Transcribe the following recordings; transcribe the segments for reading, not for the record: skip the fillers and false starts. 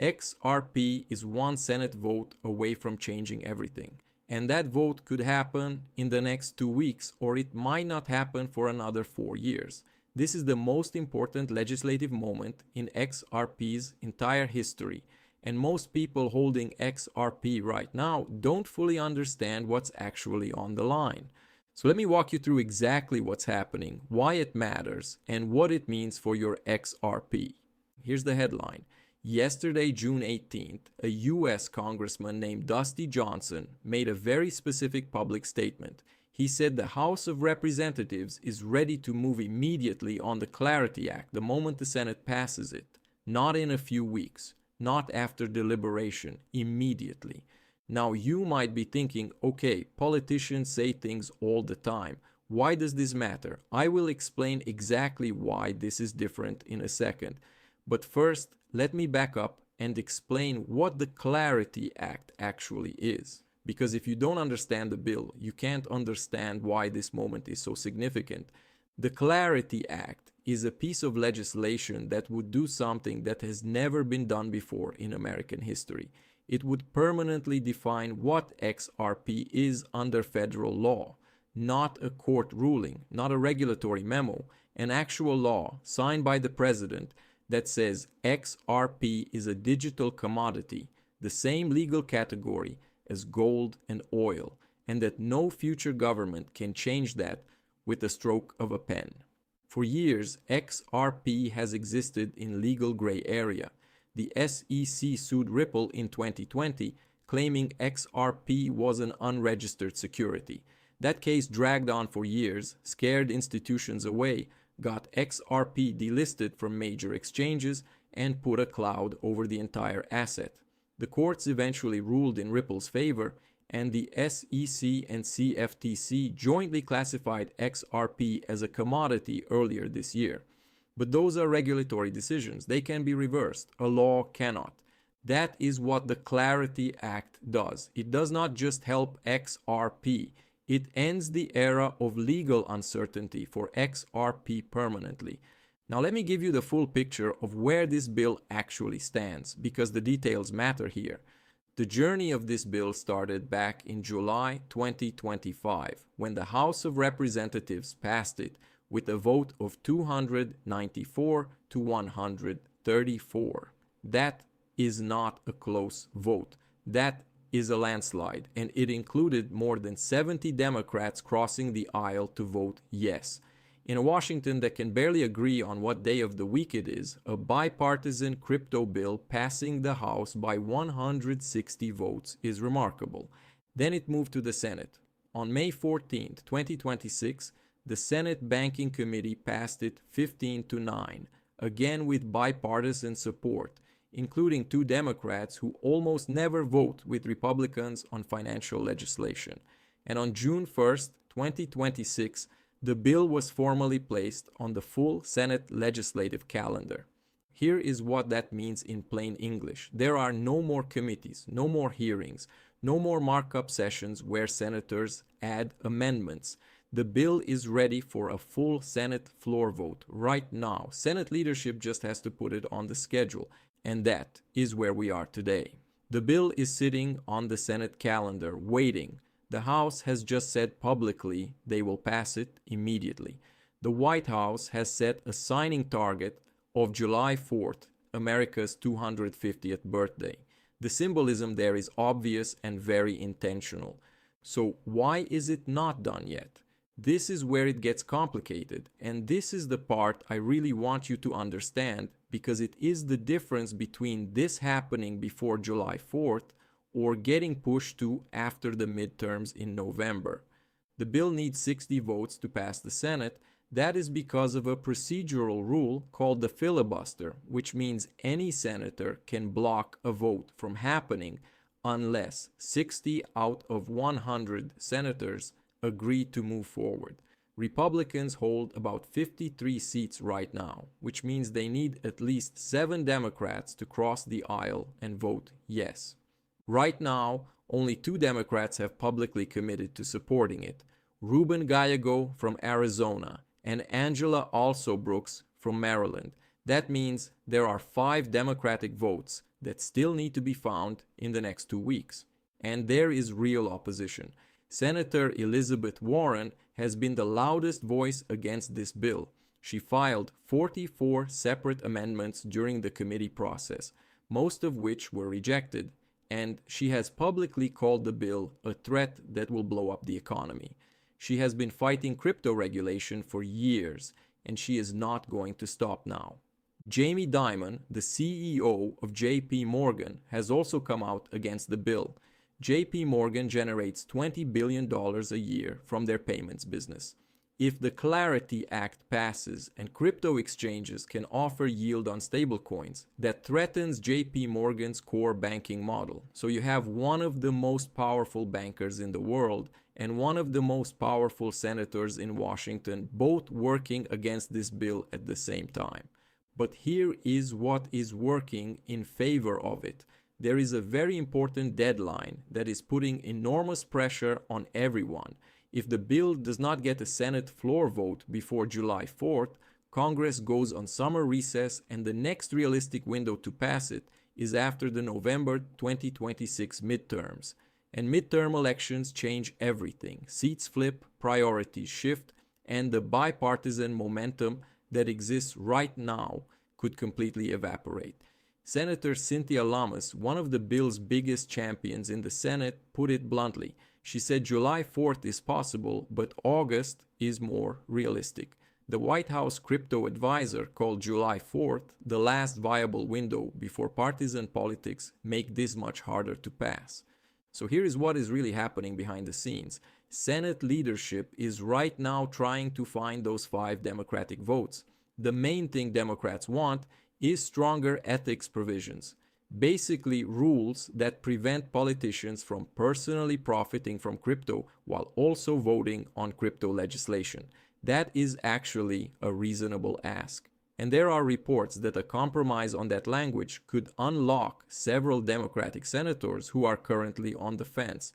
XRP is one Senate vote away from changing everything. And that vote could happen in the next 2 weeks, or it might not happen for another 4 years. This is the most important legislative moment in XRP's entire history, and most people holding XRP right now don't fully understand what's actually on the line. So let me walk you through exactly what's happening, why it matters, and what it means for your XRP. Here's the headline. Yesterday, June 18th, a US congressman named Dusty Johnson made a very specific public statement. He said the House of Representatives is ready to move immediately on the Clarity Act the moment the Senate passes it. Not in a few weeks, not after deliberation, immediately. Now you might be thinking, okay, politicians say things all the time. Why does this matter? I will explain exactly why this is different in a second. But first, let me back up and explain what the Clarity Act actually is. Because if you don't understand the bill, you can't understand why this moment is so significant. The Clarity Act is a piece of legislation that would do something that has never been done before in American history. It would permanently define what XRP is under federal law, not a court ruling, not a regulatory memo, an actual law signed by the president that says XRP is a digital commodity, the same legal category as gold and oil, and that no future government can change that with the stroke of a pen. For years, XRP has existed in legal gray area. The SEC sued Ripple in 2020, claiming XRP was an unregistered security. That case dragged on for years, scared institutions away, got XRP delisted from major exchanges, and put a cloud over the entire asset. The courts eventually ruled in Ripple's favor, and the SEC and CFTC jointly classified XRP as a commodity earlier this year. But those are regulatory decisions. They can be reversed. A law cannot. That is what the Clarity Act does. It does not just help XRP. It ends the era of legal uncertainty for XRP permanently. Now let me give you the full picture of where this bill actually stands, because the details matter here. The journey of this bill started back in July 2025, when the House of Representatives passed it with a vote of 294 to 134. That is not a close vote. That is a landslide, and it included more than 70 Democrats crossing the aisle to vote yes. In a Washington that can barely agree on what day of the week it is, a bipartisan crypto bill passing the House by 160 votes is remarkable. Then it moved to the Senate. On May 14, 2026, the Senate Banking Committee passed it 15 to 9, again with bipartisan support, including 2 Democrats who almost never vote with Republicans on financial legislation. And on June 1st, 2026, the bill was formally placed on the full Senate legislative calendar. Here is what that means in plain English. There are no more committees, no more hearings, no more markup sessions where senators add amendments. The bill is ready for a full Senate floor vote right now. Senate leadership just has to put it on the schedule. And that is where we are today. The bill is sitting on the Senate calendar, waiting. The House has just said publicly they will pass it immediately. The White House has set a signing target of July 4th, America's 250th birthday. The symbolism there is obvious and very intentional. So why is it not done yet? This is where it gets complicated, and this is the part I really want you to understand, because it is the difference between this happening before July 4th or getting pushed to after the midterms in November. The bill needs 60 votes to pass the Senate. That is because of a procedural rule called the filibuster, which means any senator can block a vote from happening unless 60 out of 100 senators agree to move forward. Republicans hold about 53 seats right now, which means they need at least 7 Democrats to cross the aisle and vote yes. Right now, only 2 Democrats have publicly committed to supporting it. Ruben Gallego from Arizona and Angela Also Brooks from Maryland. That means there are 5 Democratic votes that still need to be found in the next 2 weeks. And there is real opposition. Senator Elizabeth Warren has been the loudest voice against this bill. She filed 44 separate amendments during the committee process, most of which were rejected, and she has publicly called the bill a threat that will blow up the economy. She has been fighting crypto regulation for years, and she is not going to stop now. Jamie Dimon, the CEO of JP Morgan, has also come out against the bill. JP Morgan generates $20 billion a year from their payments business. If the Clarity Act passes and crypto exchanges can offer yield on stablecoins, that threatens JP Morgan's core banking model. So you have one of the most powerful bankers in the world and one of the most powerful senators in Washington both working against this bill at the same time. But here is what is working in favor of it. There is a very important deadline that is putting enormous pressure on everyone. If the bill does not get a Senate floor vote before July 4th, Congress goes on summer recess and the next realistic window to pass it is after the November 2026 midterms. And midterm elections change everything. Seats flip, priorities shift, and the bipartisan momentum that exists right now could completely evaporate. Senator Cynthia Lummis, one of the bill's biggest champions in the Senate, put it bluntly. She said July 4th is possible, but August is more realistic. The White House crypto advisor called July 4th the last viable window before partisan politics make this much harder to pass. So here is what is really happening behind the scenes. Senate leadership is right now trying to find those 5 Democratic votes. The main thing Democrats want is stronger ethics provisions. Basically rules that prevent politicians from personally profiting from crypto while also voting on crypto legislation. That is actually a reasonable ask. And there are reports that a compromise on that language could unlock several Democratic senators who are currently on the fence.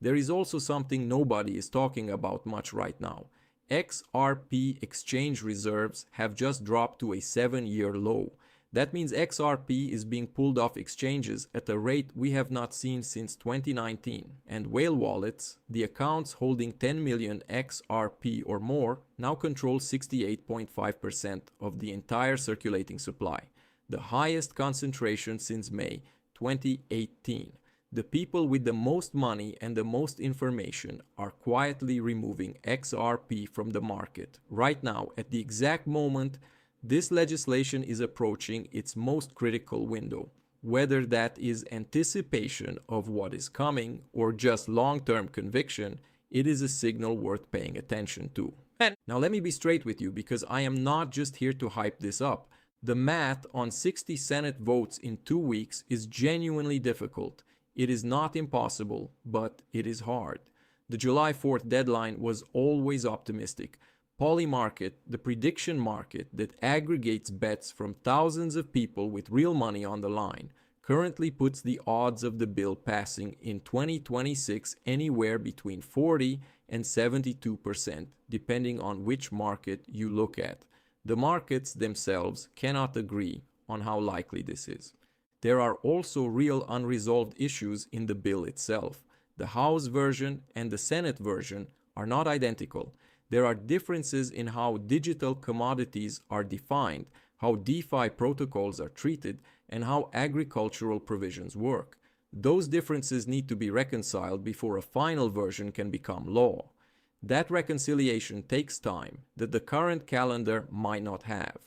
There is also something nobody is talking about much right now. XRP exchange reserves have just dropped to a 7-year low. That means XRP is being pulled off exchanges at a rate we have not seen since 2019. And whale wallets, the accounts holding 10 million XRP or more, now control 68.5% of the entire circulating supply, the highest concentration since May 2018. The people with the most money and the most information are quietly removing XRP from the market right now at the exact moment this legislation is approaching its most critical window. Whether that is anticipation of what is coming or just long-term conviction, it is a signal worth paying attention to. Now let me be straight with you because I am not just here to hype this up. The math on 60 Senate votes in 2 weeks is genuinely difficult. It is not impossible, but it is hard. The July 4th deadline was always optimistic. Polymarket, the prediction market that aggregates bets from thousands of people with real money on the line, currently puts the odds of the bill passing in 2026 anywhere between 40 and 72%, depending on which market you look at. The markets themselves cannot agree on how likely this is. There are also real unresolved issues in the bill itself. The House version and the Senate version are not identical. There are differences in how digital commodities are defined, how DeFi protocols are treated, and how agricultural provisions work. Those differences need to be reconciled before a final version can become law. That reconciliation takes time that the current calendar might not have.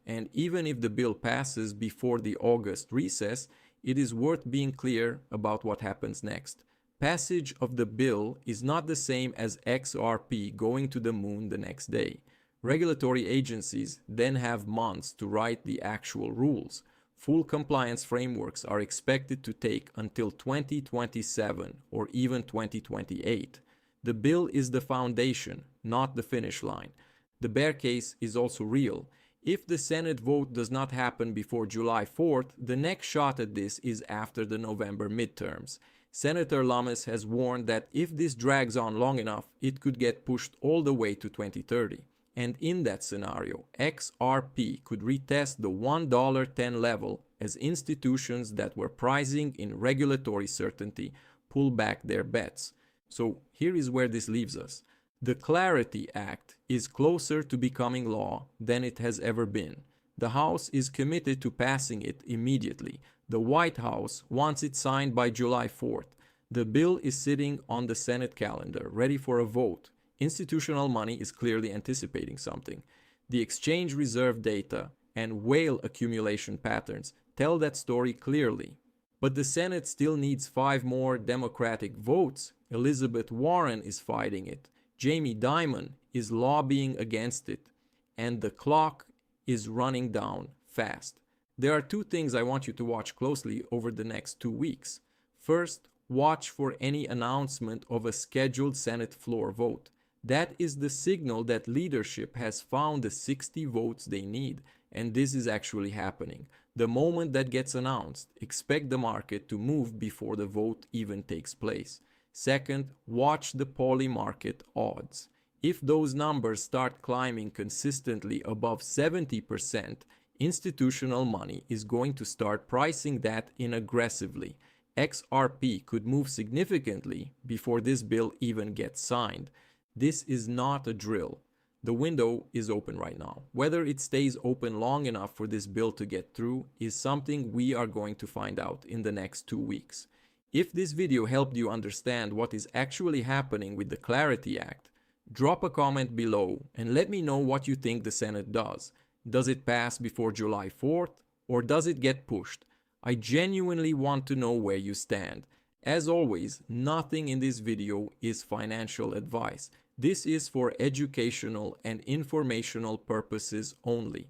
And even if the bill passes before the August recess, it is worth being clear about what happens next. Passage of the bill is not the same as XRP going to the moon the next day. Regulatory agencies then have months to write the actual rules. Full compliance frameworks are expected to take until 2027 or even 2028. The bill is the foundation, not the finish line. The bear case is also real. If the Senate vote does not happen before July 4th, the next shot at this is after the November midterms. Senator Lummis has warned that if this drags on long enough, it could get pushed all the way to 2030. And in that scenario, XRP could retest the $1.10 level as institutions that were pricing in regulatory certainty pull back their bets. So here is where this leaves us. The Clarity Act is closer to becoming law than it has ever been. The House is committed to passing it immediately. The White House wants it signed by July 4th. The bill is sitting on the Senate calendar, ready for a vote. Institutional money is clearly anticipating something. The exchange reserve data and whale accumulation patterns tell that story clearly. But the Senate still needs 5 more Democratic votes. Elizabeth Warren is fighting it. Jamie Dimon is lobbying against it. And the clock is running down fast. There are 2 things I want you to watch closely over the next 2 weeks. First, watch for any announcement of a scheduled Senate floor vote. That is the signal that leadership has found the 60 votes they need, and this is actually happening. The moment that gets announced, expect the market to move before the vote even takes place. Second, watch the poly market odds. If those numbers start climbing consistently above 70%, institutional money is going to start pricing that in aggressively. XRP could move significantly before this bill even gets signed. This is not a drill. The window is open right now. Whether it stays open long enough for this bill to get through is something we are going to find out in the next 2 weeks. If this video helped you understand what is actually happening with the Clarity Act, drop a comment below and let me know what you think the Senate does. Does it pass before July 4th or does it get pushed? I genuinely want to know where you stand. As always, nothing in this video is financial advice. This is for educational and informational purposes only.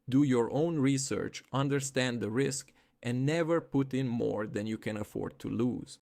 Do your own research, understand the risk, and never put in more than you can afford to lose.